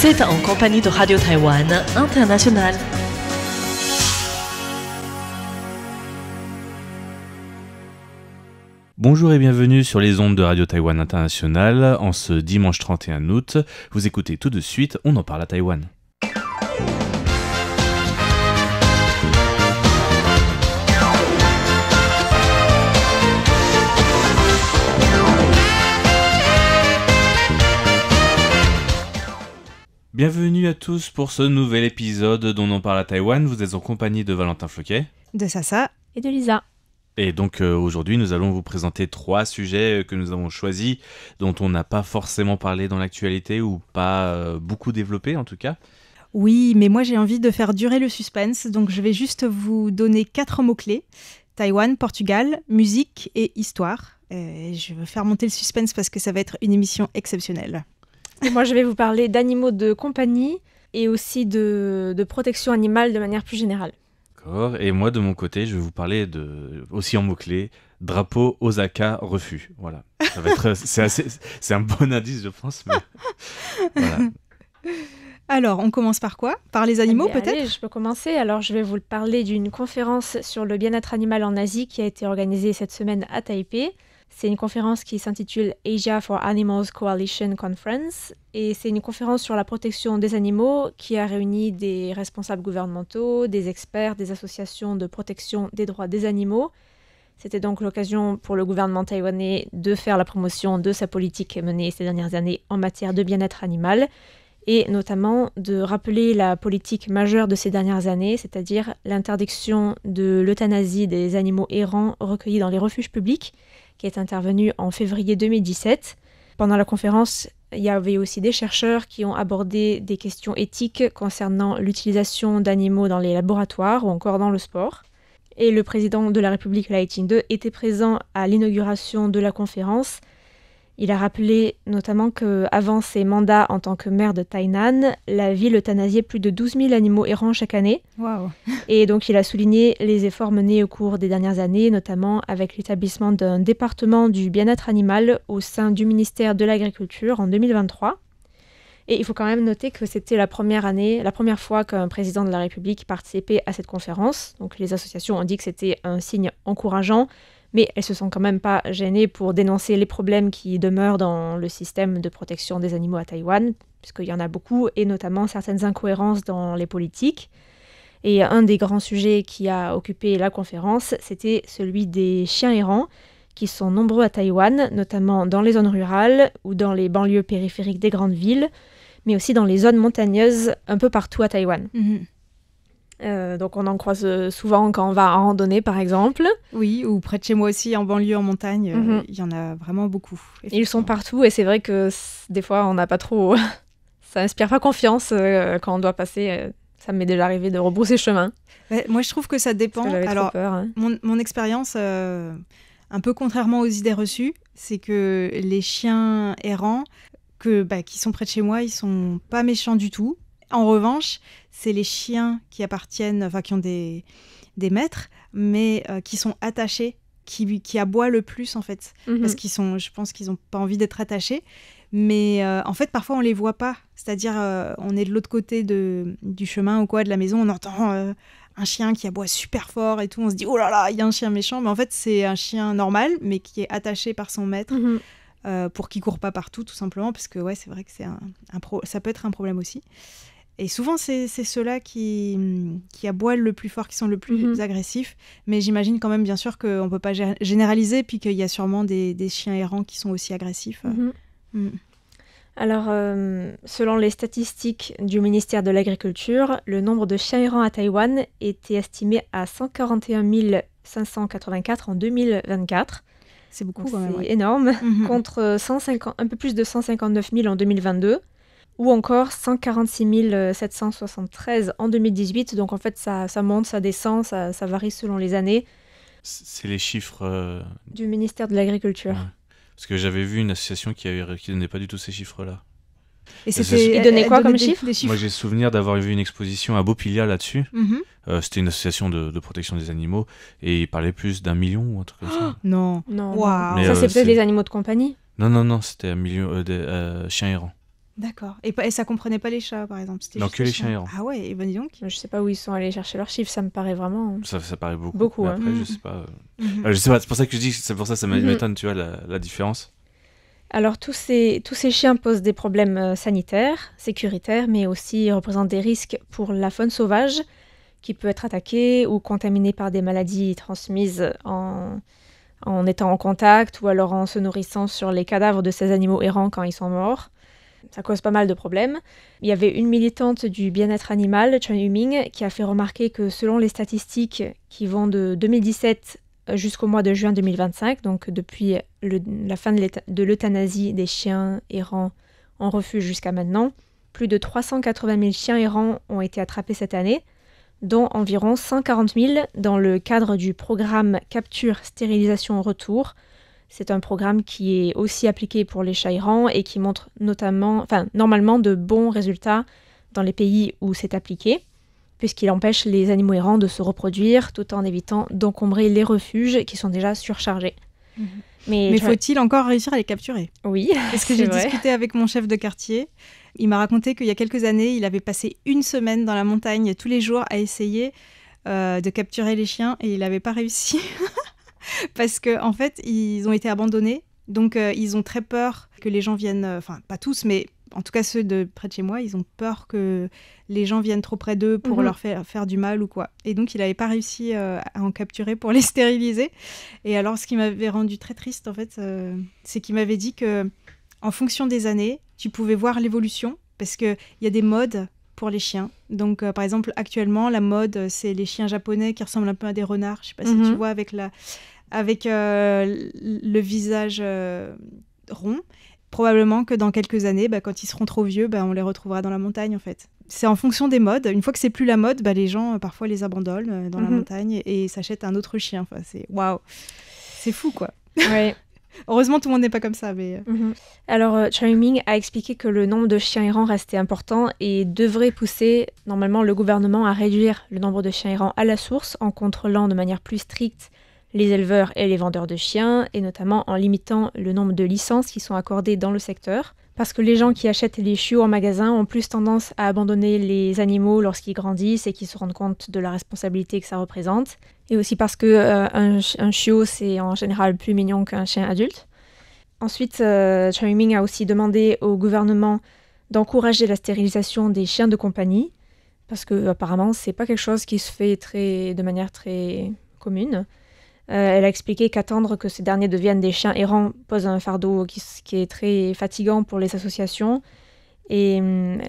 Vous êtes en compagnie de Radio Taïwan International. Bonjour et bienvenue sur les ondes de Radio Taïwan International. En ce dimanche 31 août, vous écoutez tout de suite On en parle à Taïwan. Bienvenue à tous pour ce nouvel épisode d'On en parle à Taïwan. Vous êtes en compagnie de Valentin Floquet, de Sasa et de Lisa. Et donc aujourd'hui, nous allons vous présenter 3 sujets que nous avons choisis, dont on n'a pas forcément parlé dans l'actualité ou pas beaucoup développé en tout cas. Oui, mais moi j'ai envie de faire durer le suspense, donc je vais juste vous donner 4 mots-clés. Taïwan, Portugal, musique et histoire. Je veux faire monter le suspense parce que ça va être une émission exceptionnelle. Et moi je vais vous parler d'animaux de compagnie et aussi de protection animale de manière plus générale. D'accord. Et moi, de mon côté, je vais vous parler aussi en mots-clés, drapeau Osaka refus. Voilà. Ça va être, c'est un bon indice, je pense. Mais... voilà. Alors, on commence par quoi ? Par les animaux, peut-être ? Allez, je peux commencer. Alors, je vais vous parler d'une conférence sur le bien-être animal en Asie qui a été organisée cette semaine à Taipei. C'est une conférence qui s'intitule Asia for Animals Coalition Conference et c'est une conférence sur la protection des animaux qui a réuni des responsables gouvernementaux, des experts, des associations de protection des droits des animaux. C'était donc l'occasion pour le gouvernement taïwanais de faire la promotion de sa politique menée ces dernières années en matière de bien-être animal et notamment de rappeler la politique majeure de ces dernières années, c'est-à-dire l'interdiction de l'euthanasie des animaux errants recueillis dans les refuges publics, qui est intervenue en février 2017. Pendant la conférence, il y avait aussi des chercheurs qui ont abordé des questions éthiques concernant l'utilisation d'animaux dans les laboratoires ou encore dans le sport. Et le président de la République, Lai Ching-te, était présent à l'inauguration de la conférence. Il a rappelé notamment qu'avant ses mandats en tant que maire de Tainan, la ville euthanasiait plus de 12 000 animaux errants chaque année. Wow. Et donc il a souligné les efforts menés au cours des dernières années, notamment avec l'établissement d'un département du bien-être animal au sein du ministère de l'Agriculture en 2023. Et il faut quand même noter que c'était la première fois qu'un président de la République participait à cette conférence. Donc les associations ont dit que c'était un signe encourageant, mais elles se sont quand même pas gênées pour dénoncer les problèmes qui demeurent dans le système de protection des animaux à Taïwan, puisqu'il y en a beaucoup, et notamment certaines incohérences dans les politiques. Et un des grands sujets qui a occupé la conférence, c'était celui des chiens errants, qui sont nombreux à Taïwan, notamment dans les zones rurales ou dans les banlieues périphériques des grandes villes, mais aussi dans les zones montagneuses un peu partout à Taïwan. Mm-hmm. Donc on en croise souvent quand on va en randonnée par exemple. Oui, ou près de chez moi aussi, en banlieue, en montagne, il y en a vraiment beaucoup. Ils sont partout et c'est vrai que des fois on n'a pas trop... ça inspire pas confiance quand on doit passer. Ça m'est déjà arrivé de rebrousser chemin. Moi je trouve que ça dépend. Parce que j'avais Alors, trop peur. Hein. Mon expérience, un peu contrairement aux idées reçues, c'est que les chiens errants qui sont près de chez moi, ils sont pas méchants du tout. En revanche, c'est les chiens qui ont des maîtres, mais qui sont attachés, qui aboient le plus en fait, parce je pense qu'ils n'ont pas envie d'être attachés. Mais en fait, parfois on les voit pas. C'est-à-dire, on est de l'autre côté du chemin ou quoi, de la maison, on entend un chien qui aboie super fort et tout. On se dit oh là là, il y a un chien méchant, mais en fait c'est un chien normal, mais qui est attaché par son maître. Pour qu'il court pas partout, tout simplement, parce que ouais, c'est vrai que ça peut être un problème aussi. Et souvent, c'est ceux-là qui aboient le plus fort, qui sont le plus agressifs. Mais j'imagine quand même, bien sûr, qu'on ne peut pas généraliser, puis qu'il y a sûrement des chiens errants qui sont aussi agressifs. Alors, selon les statistiques du ministère de l'Agriculture, le nombre de chiens errants à Taïwan était estimé à 141 584 en 2024. C'est beaucoup donc quand même. C'est énorme, contre un peu plus de 159 000 en 2022. Ou encore 146 773 en 2018. Donc en fait, ça monte, ça descend, ça varie selon les années. C'est les chiffres... du ministère de l'Agriculture. Ouais. Parce que j'avais vu une association qui donnait pas du tout ces chiffres-là. Et il donnait quoi comme chiffre ? Moi, j'ai souvenir d'avoir vu une exposition à Bopilia là-dessus. C'était une association de protection des animaux. Et ils parlaient plus d'1 million ou un truc comme ça. Non. Non. Wow. Ça, c'est peut-être les animaux de compagnie. Non, c'était 1 million de chiens errants. D'accord. Et ça comprenait pas les chats, par exemple? C'était Non, juste que les chiens errants. Ah ouais, et ben dis donc. Je sais pas où ils sont allés chercher leurs chiffres, ça me paraît vraiment... Ça paraît beaucoup. Beaucoup, mais hein. après, Mhm. je sais pas. Mhm. Je sais pas, c'est pour ça que je dis, c'est pour ça que ça Mhm. m'étonne, tu vois, la différence. Alors tous ces chiens posent des problèmes sanitaires, sécuritaires, mais aussi représentent des risques pour la faune sauvage qui peut être attaquée ou contaminée par des maladies transmises en étant en contact ou alors en se nourrissant sur les cadavres de ces animaux errants quand ils sont morts. Ça cause pas mal de problèmes. Il y avait une militante du bien-être animal, Chun Yu-ming, qui a fait remarquer que selon les statistiques qui vont de 2017 jusqu'au mois de juin 2025, donc depuis la fin de l'euthanasie des chiens errants en refuge jusqu'à maintenant, plus de 380 000 chiens errants ont été attrapés cette année, dont environ 140 000 dans le cadre du programme Capture, Stérilisation, Retour. C'est un programme qui est aussi appliqué pour les chats errants et qui montre normalement de bons résultats dans les pays où c'est appliqué, puisqu'il empêche les animaux errants de se reproduire tout en évitant d'encombrer les refuges qui sont déjà surchargés. Mhm. Mais faut-il encore réussir à les capturer? Oui, Parce que c'est j'ai vrai. discuté avec mon chef de quartier. Il m'a raconté qu'il y a quelques années, il avait passé une semaine dans la montagne tous les jours à essayer de capturer les chiens et il n'avait pas réussi. Parce qu'en fait, ils ont été abandonnés. Donc, ils ont très peur que les gens viennent... Enfin, pas tous, mais en tout cas ceux de près de chez moi, ils ont peur que les gens viennent trop près d'eux pour leur faire du mal ou quoi. Et donc, il n'avait pas réussi à en capturer pour les stériliser. Et alors, ce qui m'avait rendu très triste, en fait, c'est qu'il m'avait dit que en fonction des années, tu pouvais voir l'évolution. Parce qu'il y a des modes pour les chiens. Donc, par exemple, actuellement, la mode, c'est les chiens japonais qui ressemblent un peu à des renards. Je sais pas si tu vois, avec le visage rond. Probablement que dans quelques années, quand ils seront trop vieux, on les retrouvera dans la montagne, en fait. C'est en fonction des modes. Une fois que c'est plus la mode, les gens, parfois, les abandonnent dans la montagne et s'achètent un autre chien. Enfin, c'est waouh. C'est fou, quoi. Ouais. Heureusement, tout le monde n'est pas comme ça, mais... Alors, Chun Yu-ming a expliqué que le nombre de chiens errants restait important et devrait pousser, normalement, le gouvernement à réduire le nombre de chiens errants à la source en contrôlant de manière plus stricte les éleveurs et les vendeurs de chiens, et notamment en limitant le nombre de licences qui sont accordées dans le secteur. Parce que les gens qui achètent les chiots en magasin ont plus tendance à abandonner les animaux lorsqu'ils grandissent et qu'ils se rendent compte de la responsabilité que ça représente. Et aussi parce que un chiot, c'est en général plus mignon qu'un chien adulte. Ensuite, Chun Yu-ming a aussi demandé au gouvernement d'encourager la stérilisation des chiens de compagnie, parce que apparemment, c'est pas quelque chose qui se fait de manière très commune. Elle a expliqué qu'attendre que ces derniers deviennent des chiens errants pose un fardeau qui est très fatigant pour les associations. Et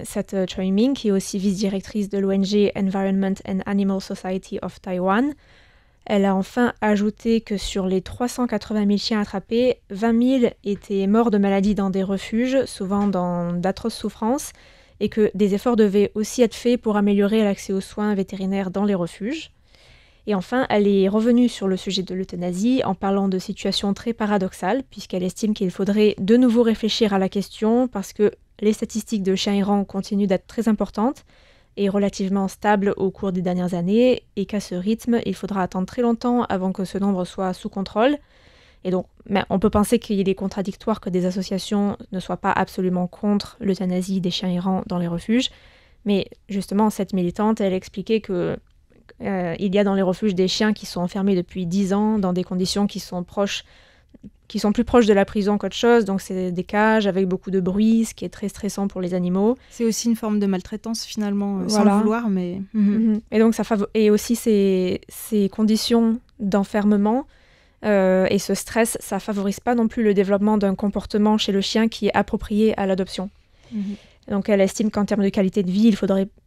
cette Chun Yu-ming, qui est aussi vice-directrice de l'ONG Environment and Animal Society of Taiwan, elle a enfin ajouté que sur les 380 000 chiens attrapés, 20 000 étaient morts de maladie dans des refuges, souvent dans d'atroces souffrances, et que des efforts devaient aussi être faits pour améliorer l'accès aux soins vétérinaires dans les refuges. Et enfin, elle est revenue sur le sujet de l'euthanasie en parlant de situations très paradoxales, puisqu'elle estime qu'il faudrait de nouveau réfléchir à la question parce que les statistiques de chiens errants continuent d'être très importantes et relativement stables au cours des dernières années, et qu'à ce rythme, il faudra attendre très longtemps avant que ce nombre soit sous contrôle. Et donc, on peut penser qu'il est contradictoire que des associations ne soient pas absolument contre l'euthanasie des chiens errants dans les refuges, mais justement, cette militante, elle expliquait que il y a dans les refuges des chiens qui sont enfermés depuis 10 ans dans des conditions qui sont plus proches de la prison qu'autre chose. Donc c'est des cages avec beaucoup de bruit, ce qui est très stressant pour les animaux. C'est aussi une forme de maltraitance finalement, sans Voilà. le vouloir, mais... Et donc et aussi ces conditions d'enfermement et ce stress, ça favorise pas non plus le développement d'un comportement chez le chien qui est approprié à l'adoption. Donc elle estime qu'en termes de qualité de vie,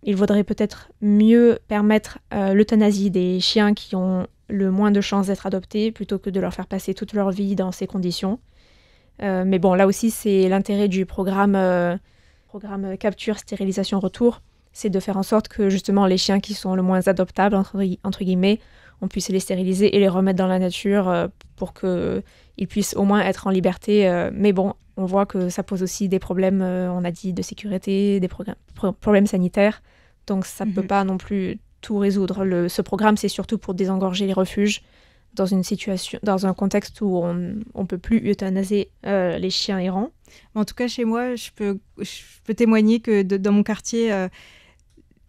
il vaudrait peut-être mieux permettre l'euthanasie des chiens qui ont le moins de chances d'être adoptés plutôt que de leur faire passer toute leur vie dans ces conditions. Mais bon, là aussi, c'est l'intérêt du programme Capture, Stérilisation, Retour, c'est de faire en sorte que justement les chiens qui sont le moins adoptables, entre guillemets, on puisse les stériliser et les remettre dans la nature pour qu'ils puissent au moins être en liberté. Mais bon, on voit que ça pose aussi des problèmes, on a dit, de sécurité, des problèmes sanitaires. Donc ça ne peut pas non plus tout résoudre. Ce programme, c'est surtout pour désengorger les refuges dans un contexte où on ne peut plus euthanasier les chiens errants. En tout cas, chez moi, je peux témoigner que dans mon quartier,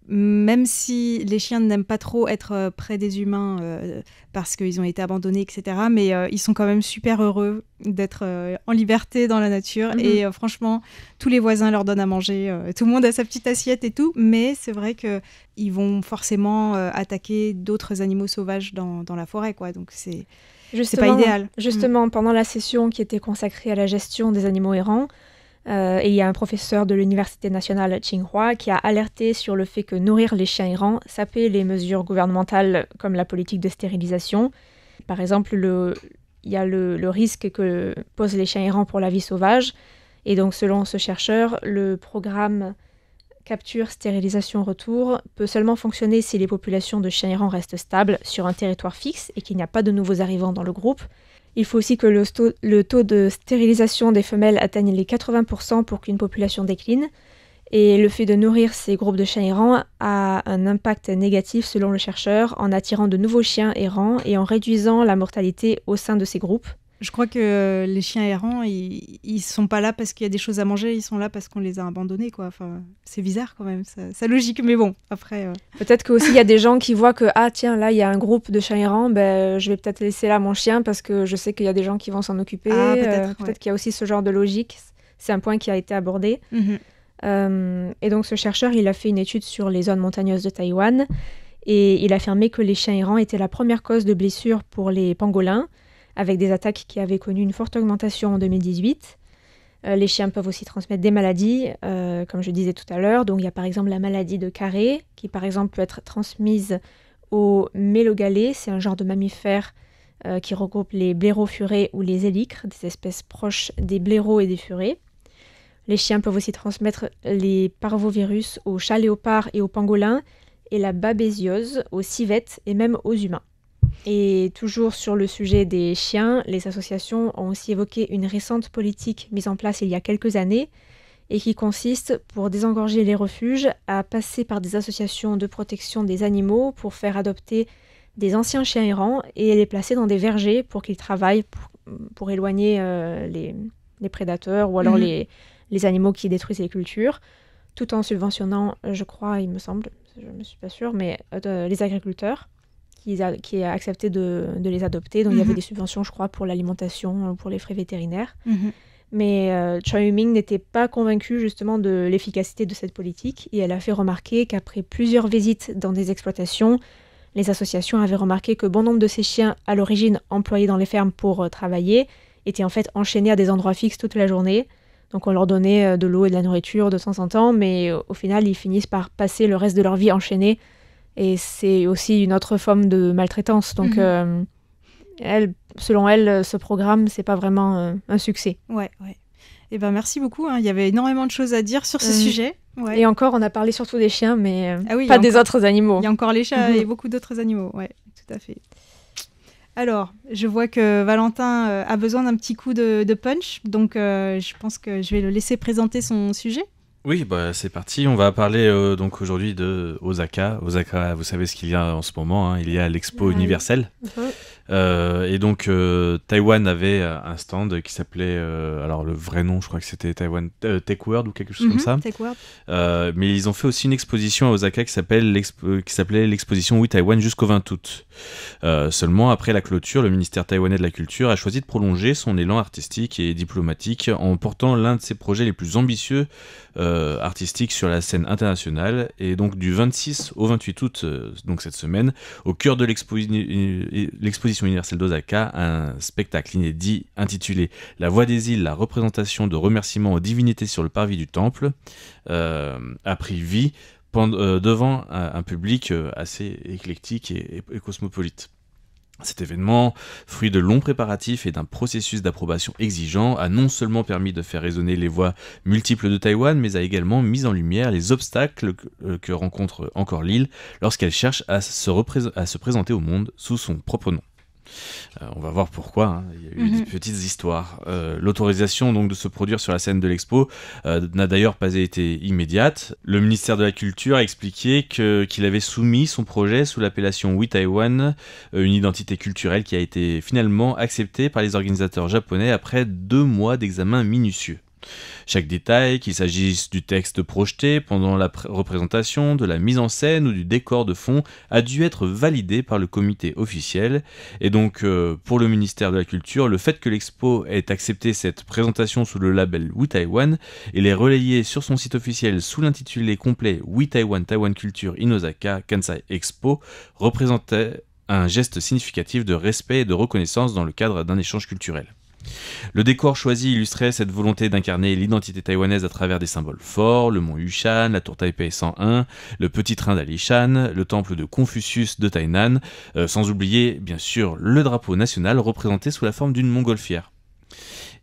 même si les chiens n'aiment pas trop être près des humains parce qu'ils ont été abandonnés, etc., mais ils sont quand même super heureux d'être en liberté dans la nature. Et franchement, tous les voisins leur donnent à manger. Tout le monde a sa petite assiette et tout. Mais c'est vrai qu'ils vont forcément attaquer d'autres animaux sauvages dans la forêt, quoi. Donc c'est pas idéal. Justement, pendant la session qui était consacrée à la gestion des animaux errants, et il y a un professeur de l'Université nationale Tsinghua qui a alerté sur le fait que nourrir les chiens errants sapait les mesures gouvernementales comme la politique de stérilisation. Par exemple, il y a le risque que posent les chiens errants pour la vie sauvage. Et donc, selon ce chercheur, le programme capture, stérilisation, retour peut seulement fonctionner si les populations de chiens errants restent stables sur un territoire fixe et qu'il n'y a pas de nouveaux arrivants dans le groupe. Il faut aussi que le taux de stérilisation des femelles atteigne les 80% pour qu'une population décline. Et le fait de nourrir ces groupes de chiens errants a un impact négatif selon le chercheur en attirant de nouveaux chiens errants et en réduisant la mortalité au sein de ces groupes. Je crois que les chiens errants, ils sont pas là parce qu'il y a des choses à manger, ils sont là parce qu'on les a abandonnés, quoi. Enfin, c'est bizarre quand même, ça logique, mais bon, après... Peut-être qu'aussi il y a des gens qui voient que, ah tiens, là il y a un groupe de chiens errants, je vais peut-être laisser là mon chien parce que je sais qu'il y a des gens qui vont s'en occuper. Peut-être qu'il y a aussi ce genre de logique, c'est un point qui a été abordé. Et donc ce chercheur, il a fait une étude sur les zones montagneuses de Taïwan et il affirmait que les chiens errants étaient la première cause de blessures pour les pangolins, avec des attaques qui avaient connu une forte augmentation en 2018. Les chiens peuvent aussi transmettre des maladies, comme je disais tout à l'heure. Donc il y a par exemple la maladie de Carré, qui par exemple peut être transmise au mélogalais. C'est un genre de mammifère qui regroupe les blaireaux furets ou les élycres, des espèces proches des blaireaux et des furets. Les chiens peuvent aussi transmettre les parvovirus aux chats léopards et aux pangolins, et la babésiose aux civettes et même aux humains. Et toujours sur le sujet des chiens, les associations ont aussi évoqué une récente politique mise en place il y a quelques années et qui consiste, pour désengorger les refuges, à passer par des associations de protection des animaux pour faire adopter des anciens chiens errants et les placer dans des vergers pour qu'ils travaillent pour éloigner les prédateurs ou alors les animaux qui détruisent les cultures, tout en subventionnant, je crois, il me semble, je ne suis pas sûre, mais les agriculteurs qui a accepté de les adopter. Donc il y avait des subventions, je crois, pour l'alimentation, pour les frais vétérinaires. Mais Choi Yu-ming n'était pas convaincue justement de l'efficacité de cette politique et elle a fait remarquer qu'après plusieurs visites dans des exploitations, les associations avaient remarqué que bon nombre de ces chiens, à l'origine employés dans les fermes pour travailler, étaient en fait enchaînés à des endroits fixes toute la journée. Donc on leur donnait de l'eau et de la nourriture de temps en temps, mais au final, ils finissent par passer le reste de leur vie enchaînés. Et c'est aussi une autre forme de maltraitance. Donc, selon elle, ce programme, c'est pas vraiment un succès. Ouais. Et merci beaucoup. Il y avait énormément de choses à dire sur ce sujet. Ouais. Et encore, on a parlé surtout des chiens, mais pas des autres animaux. Il y a encore les chats et beaucoup d'autres animaux. Ouais, tout à fait. Alors, je vois que Valentin a besoin d'un petit coup de punch. Donc, je pense que je vais le laisser présenter son sujet. Oui, c'est parti. On va parler donc aujourd'hui de Osaka. Osaka, vous savez ce qu'il y a en ce moment. Il y a l'Expo universelle. Et donc, Taïwan avait un stand qui s'appelait... alors, le vrai nom, je crois que c'était Taïwan Tech World ou quelque chose comme ça. Tech World. Mais ils ont fait aussi une exposition à Osaka qui s'appelait l'exposition Oui Taïwan jusqu'au 20 août. Seulement, après la clôture, le ministère taïwanais de la Culture a choisi de prolonger son élan artistique et diplomatique en portant l'un de ses projets les plus ambitieux artistiques sur la scène internationale. Et donc, du 26 au 28 août, donc cette semaine, au cœur de l'exposition universelle d'Osaka, un spectacle inédit intitulé La Voix des îles, la représentation de remerciements aux divinités sur le parvis du temple, a pris vie devant un public assez éclectique et cosmopolite. Cet événement, fruit de longs préparatifs et d'un processus d'approbation exigeant, a non seulement permis de faire résonner les voix multiples de Taïwan, mais a également mis en lumière les obstacles que rencontre encore l'île lorsqu'elle cherche à se présenter au monde sous son propre nom. On va voir pourquoi, il y a eu des petites histoires. L'autorisation donc de se produire sur la scène de l'expo n'a d'ailleurs pas été immédiate. Le ministère de la Culture a expliqué qu'il avait soumis son projet sous l'appellation We Taiwan, une identité culturelle qui a été finalement acceptée par les organisateurs japonais après 2 mois d'examen minutieux. Chaque détail, qu'il s'agisse du texte projeté pendant la représentation, de la mise en scène ou du décor de fond, a dû être validé par le comité officiel. Et donc, pour le ministère de la Culture, le fait que l'expo ait accepté cette présentation sous le label We Taiwan et l'ait relayée sur son site officiel sous l'intitulé complet We Taiwan Taiwan Culture in Osaka Kansai Expo représentait un geste significatif de respect et de reconnaissance dans le cadre d'un échange culturel. Le décor choisi illustrait cette volonté d'incarner l'identité taïwanaise à travers des symboles forts, le mont Yushan, la tour Taipei 101, le petit train d'Alishan, le temple de Confucius de Tainan, sans oublier bien sûr le drapeau national représenté sous la forme d'une montgolfière.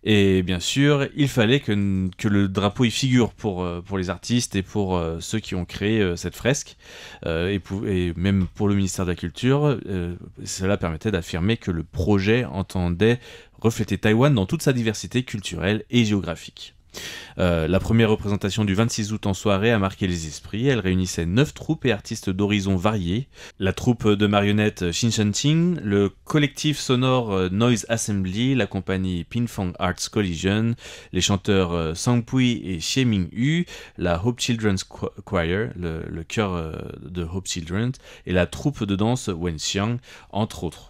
Et bien sûr, il fallait que le drapeau y figure pour les artistes et pour ceux qui ont créé cette fresque, et même pour le ministère de la Culture, cela permettait d'affirmer que le projet entendait refléter Taïwan dans toute sa diversité culturelle et géographique. La première représentation du 26 août en soirée a marqué les esprits. Elle réunissait 9 troupes et artistes d'horizons variés. La troupe de marionnettes Shinshanqing, le collectif sonore Noise Assembly, la compagnie Pinfang Arts Collision, les chanteurs Sang Pui et Xie Mingyu, la Hope Children's Choir, le chœur de Hope Children, et la troupe de danse Wenxiang, entre autres.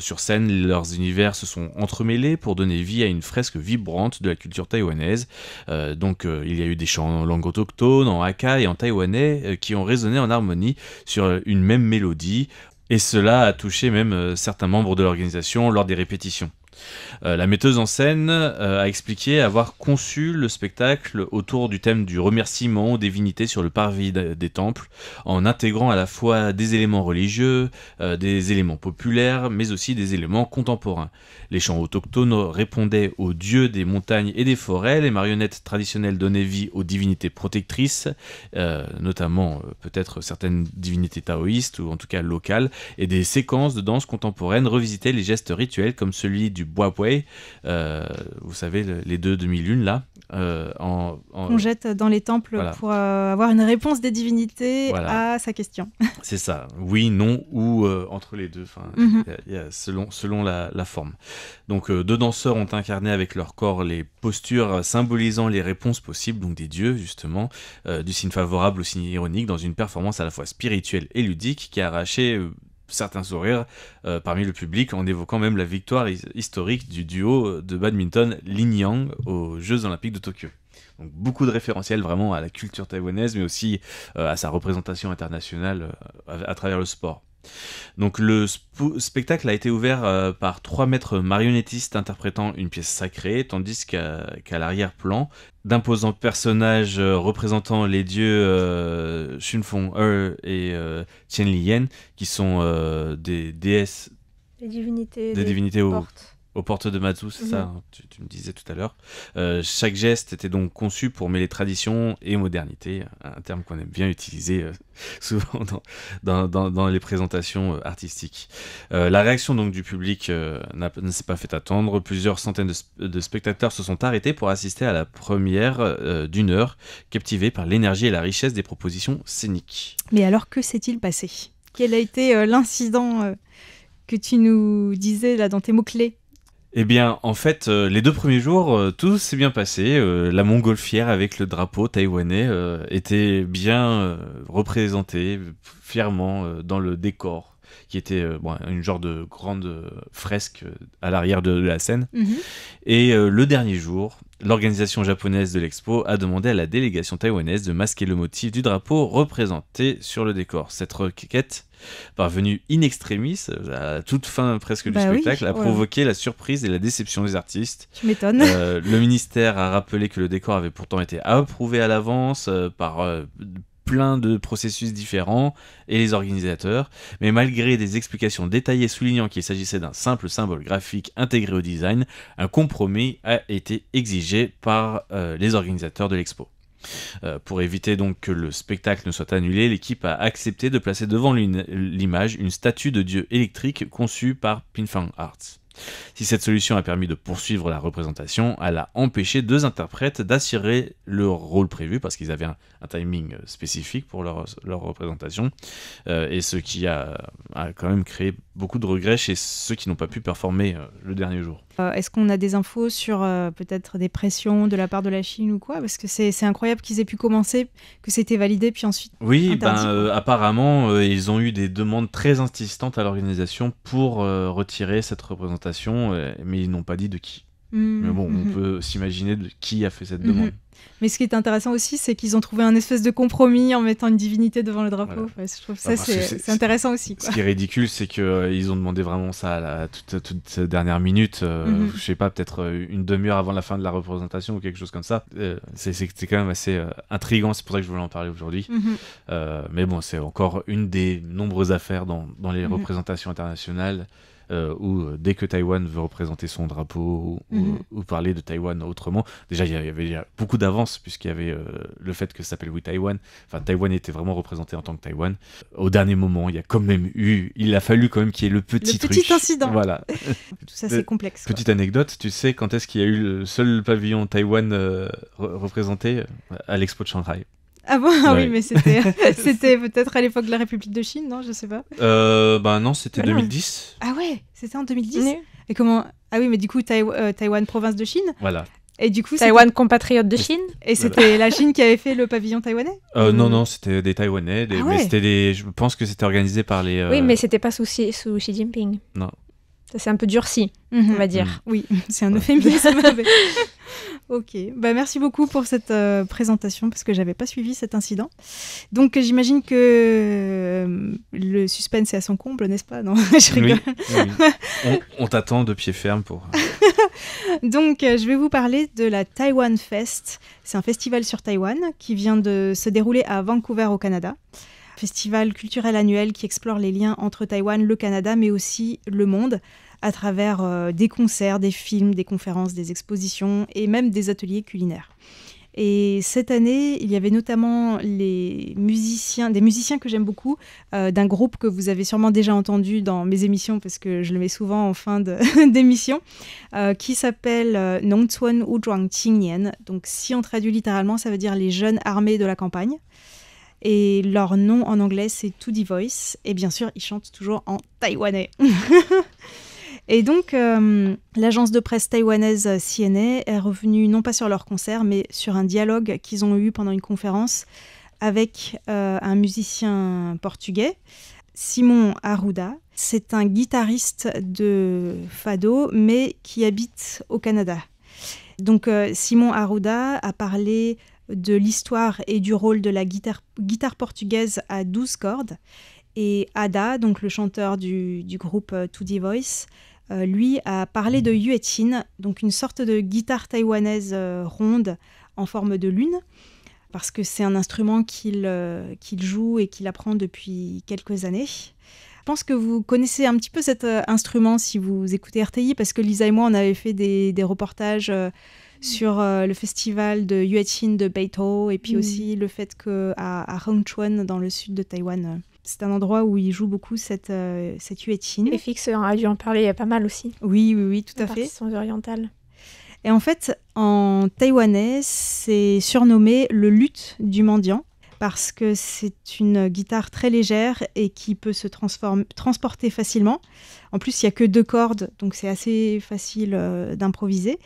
Sur scène, leurs univers se sont entremêlés pour donner vie à une fresque vibrante de la culture taïwanaise. Il y a eu des chants en langue autochtone, en hakka et en taïwanais qui ont résonné en harmonie sur une même mélodie, et cela a touché même certains membres de l'organisation lors des répétitions. La metteuse en scène a expliqué avoir conçu le spectacle autour du thème du remerciement aux divinités sur le parvis des temples, en intégrant à la fois des éléments religieux, des éléments populaires, mais aussi des éléments contemporains. Les chants autochtones répondaient aux dieux des montagnes et des forêts, les marionnettes traditionnelles donnaient vie aux divinités protectrices, notamment peut-être certaines divinités taoïstes ou en tout cas locales, et des séquences de danse contemporaine revisitaient les gestes rituels comme celui du Boapwei, vous savez, les deux demi-lunes là. On jette dans les temples, voilà, pour avoir une réponse des divinités, voilà, à sa question. C'est ça, oui, non, ou entre les deux, selon la forme. Donc deux danseurs ont incarné avec leur corps les postures symbolisant les réponses possibles, donc des dieux justement, du signe favorable au signe ironique, dans une performance à la fois spirituelle et ludique qui a arraché certains sourires parmi le public, en évoquant même la victoire historique du duo de badminton Lin Yang aux Jeux Olympiques de Tokyo. Donc beaucoup de référentiels vraiment à la culture taïwanaise, mais aussi à sa représentation internationale à travers le sport. Donc le spectacle a été ouvert par 3 maîtres marionnettistes interprétant une pièce sacrée, tandis qu'à l'arrière-plan, d'imposants personnages représentant les dieux Xunfeng et Qian Liyan, qui sont des déesses, des divinités aux portes de Matsu, c'est ça, hein, tu me disais tout à l'heure. Chaque geste était donc conçu pour mêler tradition et modernité, un terme qu'on aime bien utiliser souvent dans les présentations artistiques. La réaction donc du public ne s'est pas fait attendre. Plusieurs centaines de spectateurs se sont arrêtés pour assister à la première d'1 heure, captivés par l'énergie et la richesse des propositions scéniques. Mais alors, que s'est-il passé ? Quel a été l'incident que tu nous disais là dans tes mots-clés ? Eh bien, en fait, les 2 premiers jours, tout s'est bien passé. La montgolfière avec le drapeau taïwanais était bien représentée fièrement dans le décor, qui était une genre de grande fresque à l'arrière de la scène. Et le dernier jour, l'organisation japonaise de l'expo a demandé à la délégation taïwanaise de masquer le motif du drapeau représenté sur le décor. Cette requête, parvenue in extremis, à toute fin presque du spectacle, a provoqué la surprise et la déception des artistes. Tu m'étonnes. Le ministère a rappelé que le décor avait pourtant été approuvé à l'avance par plein de processus différents et les organisateurs, mais malgré des explications détaillées soulignant qu'il s'agissait d'un simple symbole graphique intégré au design, un compromis a été exigé par les organisateurs de l'expo. Pour éviter donc que le spectacle ne soit annulé, l'équipe a accepté de placer devant l'image une statue de dieu électrique conçue par Pinfang Arts. Si cette solution a permis de poursuivre la représentation, elle a empêché 2 interprètes d'assurer le rôle prévu parce qu'ils avaient un timing spécifique pour leur représentation, et ce qui a quand même créé beaucoup de regrets chez ceux qui n'ont pas pu performer le dernier jour. Est-ce qu'on a des infos sur peut-être des pressions de la part de la Chine ou quoi? Parce que c'est incroyable qu'ils aient pu commencer, que c'était validé, puis ensuite Oui, interdit. apparemment, ils ont eu des demandes très insistantes à l'organisation pour retirer cette représentation, mais ils n'ont pas dit de qui. Mais bon, on peut s'imaginer de qui a fait cette demande. Mais ce qui est intéressant aussi, c'est qu'ils ont trouvé un espèce de compromis en mettant une divinité devant le drapeau. Voilà. Enfin, je trouve ça, Parce que c'est intéressant aussi, quoi. Ce qui est ridicule, c'est qu'ils ont demandé vraiment ça à toute cette dernière minute, je sais pas, peut-être une demi-heure avant la fin de la représentation ou quelque chose comme ça. C'est quand même assez intriguant, c'est pour ça que je voulais en parler aujourd'hui. Mais bon, c'est encore une des nombreuses affaires dans les représentations internationales où dès que Taïwan veut représenter son drapeau ou parler de Taïwan autrement, déjà il y avait beaucoup d'avance puisqu'il y avait le fait que ça s'appelle We Taiwan, enfin Taïwan était vraiment représenté en tant que Taïwan. Au dernier moment, il a fallu quand même qu'il y ait le petit incident. Voilà. Tout ça, c'est complexe. Petite anecdote, tu sais quand est-ce qu'il y a eu le seul pavillon Taïwan représenté à l'Expo de Shanghai? Ah bon? Ah Ouais. oui, mais c'était peut-être à l'époque de la République de Chine, non? Je sais pas. Non, c'était 2010. Ah ouais, c'était en 2010. Oui. Et comment? Ah oui, mais du coup, Taïwan, province de Chine. Voilà. Et du coup, Taïwan, compatriote de Chine. Et c'était la Chine qui avait fait le pavillon taïwanais? Non, c'était des Taïwanais, Ah ouais. mais je pense que c'était organisé par les... Oui, mais c'était pas sous Xi Jinping. Non. Ça s'est un peu durci, on va dire. Oui, c'est un euphémisme. Ok, merci beaucoup pour cette présentation parce que j'avais pas suivi cet incident. Donc j'imagine que le suspense est à son comble, n'est-ce pas? Non, je rigole. Oui. On t'attend de pied ferme pour... Donc je vais vous parler de la Taiwan Fest. C'est un festival sur Taïwan qui vient de se dérouler à Vancouver au Canada. Festival culturel annuel qui explore les liens entre Taïwan, le Canada, mais aussi le monde, à travers des concerts, des films, des conférences, des expositions et même des ateliers culinaires. Et cette année, il y avait notamment des musiciens que j'aime beaucoup, d'un groupe que vous avez sûrement déjà entendu dans mes émissions, parce que je le mets souvent en fin d'émission, qui s'appelle Nongchuan Wuzhuang Qingnian. Donc si on traduit littéralement, ça veut dire les jeunes armés de la campagne. Et leur nom en anglais, c'est To The Voice. Et bien sûr, ils chantent toujours en taïwanais. Et donc, l'agence de presse taïwanaise CNA est revenue non pas sur leur concert, mais sur un dialogue qu'ils ont eu pendant une conférence avec un musicien portugais, Simon Arruda. C'est un guitariste de fado, mais qui habite au Canada. Donc, Simon Arruda a parlé de l'histoire et du rôle de la guitare portugaise à 12 cordes. Et Ada, donc le chanteur du groupe To The Voice, lui a parlé de yueqin, donc une sorte de guitare taïwanaise ronde en forme de lune, parce que c'est un instrument qu'il joue et qu'il apprend depuis quelques années. Je pense que vous connaissez un petit peu cet instrument si vous écoutez RTI, parce que Lisa et moi, on avait fait des reportages sur le festival de yueqin de Beitou, et puis aussi le fait qu'à Hengchuan, dans le sud de Taïwan, c'est un endroit où ils jouent beaucoup cette yueqin. Et Fix a dû en parler, il y a pas mal aussi. Oui, tout à fait. Partitions orientales. Et en fait, en taïwanais, c'est surnommé le luth du mendiant, parce que c'est une guitare très légère et qui peut se transporter facilement. En plus, il n'y a que 2 cordes, donc c'est assez facile d'improviser.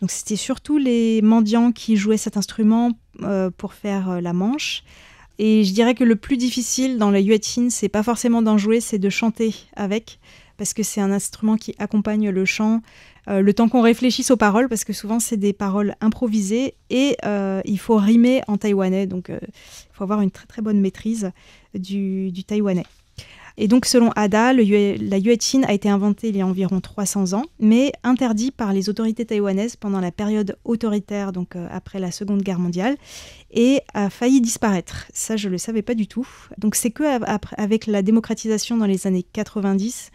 Donc c'était surtout les mendiants qui jouaient cet instrument pour faire la manche. Et je dirais que le plus difficile dans la yueqin, c'est pas forcément d'en jouer, c'est de chanter avec, parce que c'est un instrument qui accompagne le chant, le temps qu'on réfléchisse aux paroles, parce que souvent c'est des paroles improvisées, et il faut rimer en taïwanais, donc il faut avoir une très très bonne maîtrise du taïwanais. Et donc, selon Ada, la yueqin a été inventée il y a environ 300 ans, mais interdit par les autorités taïwanaises pendant la période autoritaire, donc après la Seconde Guerre mondiale, et a failli disparaître. Ça, je ne le savais pas du tout. Donc, c'est qu'avec la démocratisation dans les années 90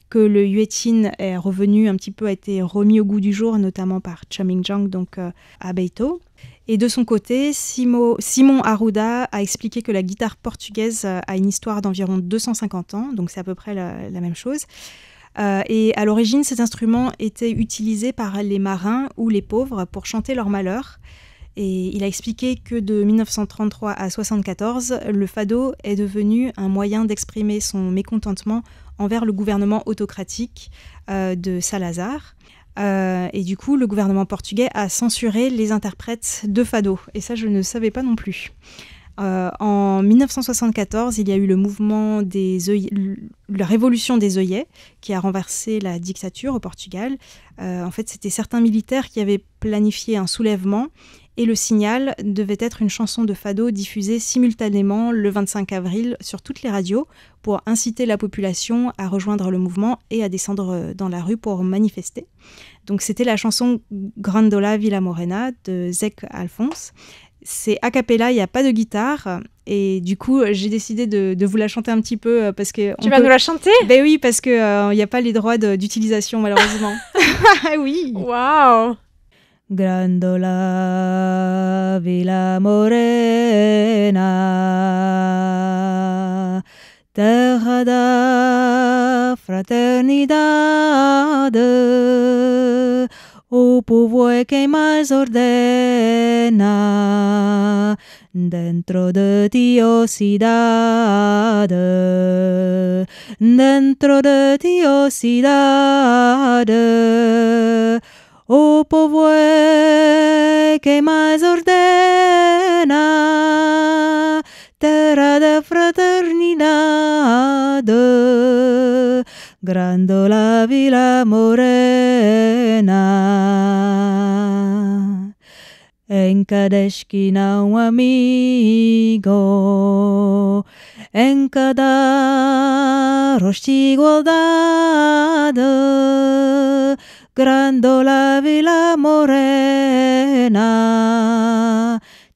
que le yueqin est revenu un petit peu, a été remis au goût du jour, notamment par Cha Ming-jiang, donc à Beitou. Et de son côté, Simon Arruda a expliqué que la guitare portugaise a une histoire d'environ 250 ans, donc c'est à peu près la même chose. Et à l'origine, cet instrument était utilisé par les marins ou les pauvres pour chanter leur malheur. Et il a expliqué que de 1933 à 1974, le fado est devenu un moyen d'exprimer son mécontentement envers le gouvernement autocratique de Salazar. Et du coup, le gouvernement portugais a censuré les interprètes de fado. Et ça, je ne savais pas non plus. En 1974, il y a eu le mouvement la révolution des œillets qui a renversé la dictature au Portugal. En fait, c'était certains militaires qui avaient planifié un soulèvement et le signal devait être une chanson de fado diffusée simultanément le 25 avril sur toutes les radios pour inciter la population à rejoindre le mouvement et à descendre dans la rue pour manifester. Donc c'était la chanson Grandola Vila Morena de Zec Alphonse. C'est a cappella, il n'y a pas de guitare. Et du coup, j'ai décidé de vous la chanter un petit peu parce que... Tu vas nous la chanter ? Ben oui, parce qu'il n'y a pas les droits d'utilisation malheureusement. Oui. Waouh. Grandola Vila Morena, terra da fraternidade, o povo é quem mais ordena, dentro de ti, ó cidade, dentro de ti, ó cidade. O povo é quem mais ordena, terra da fraternidade, Grandola Vila Morena. Em cada esquina um amigo, em cada rosto igualdade, Grandola Vila Morena,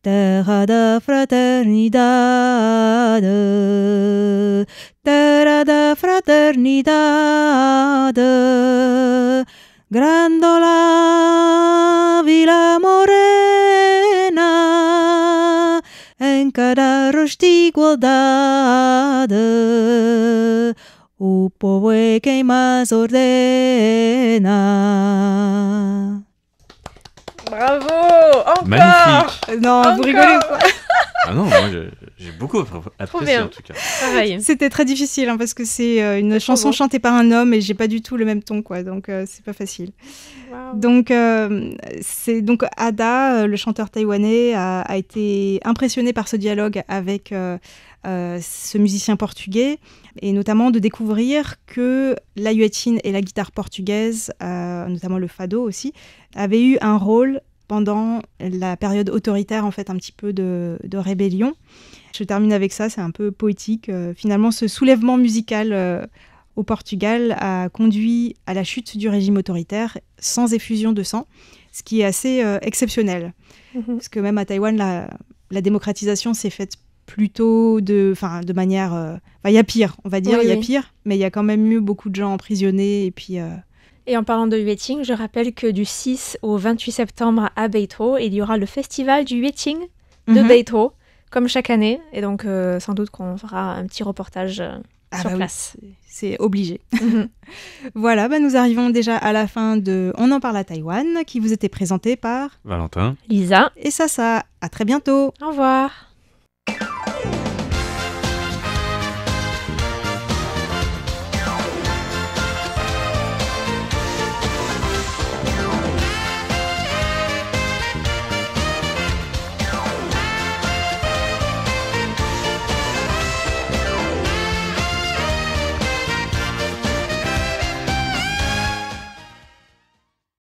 terra da fraternidade, terra da fraternidade, Grandola Vila Morena, em cada rosto igualdade, o povo é quem mais ordena. Bravo. Encore. Magnifique. Non, Encore. vous rigolez ou quoi? Ah non, moi j'ai beaucoup apprécié bien. en tout cas. Pareil. C'était très difficile hein, parce que c'est une C'est chanson trop beau. chantée par un homme et j'ai pas du tout le même ton quoi, donc c'est pas facile. Wow. Donc c'est donc Ada, le chanteur taïwanais, a été impressionné par ce dialogue avec ce musicien portugais et notamment de découvrir que l'ahuatine et la guitare portugaise, notamment le fado aussi, avaient eu un rôle pendant la période autoritaire, en fait, un petit peu de rébellion. Je termine avec ça, c'est un peu poétique. Finalement, ce soulèvement musical au Portugal a conduit à la chute du régime autoritaire sans effusion de sang, ce qui est assez exceptionnel. Parce que même à Taïwan, la démocratisation s'est faite plutôt de manière... Il y a pire, on va dire, Oui, il y a oui. pire, mais il y a quand même eu beaucoup de gens emprisonnés et puis... Et en parlant de Yueting, je rappelle que du 6 au 28 septembre à Beito, il y aura le festival du Yueting de Mhm. Beito, comme chaque année. Et donc, sans doute qu'on fera un petit reportage sur bah place. oui, c'est obligé. Mhm. Voilà, nous arrivons déjà à la fin de On en parle à Taïwan, qui vous était présenté par Valentin. Lisa, et ça. À très bientôt. au revoir.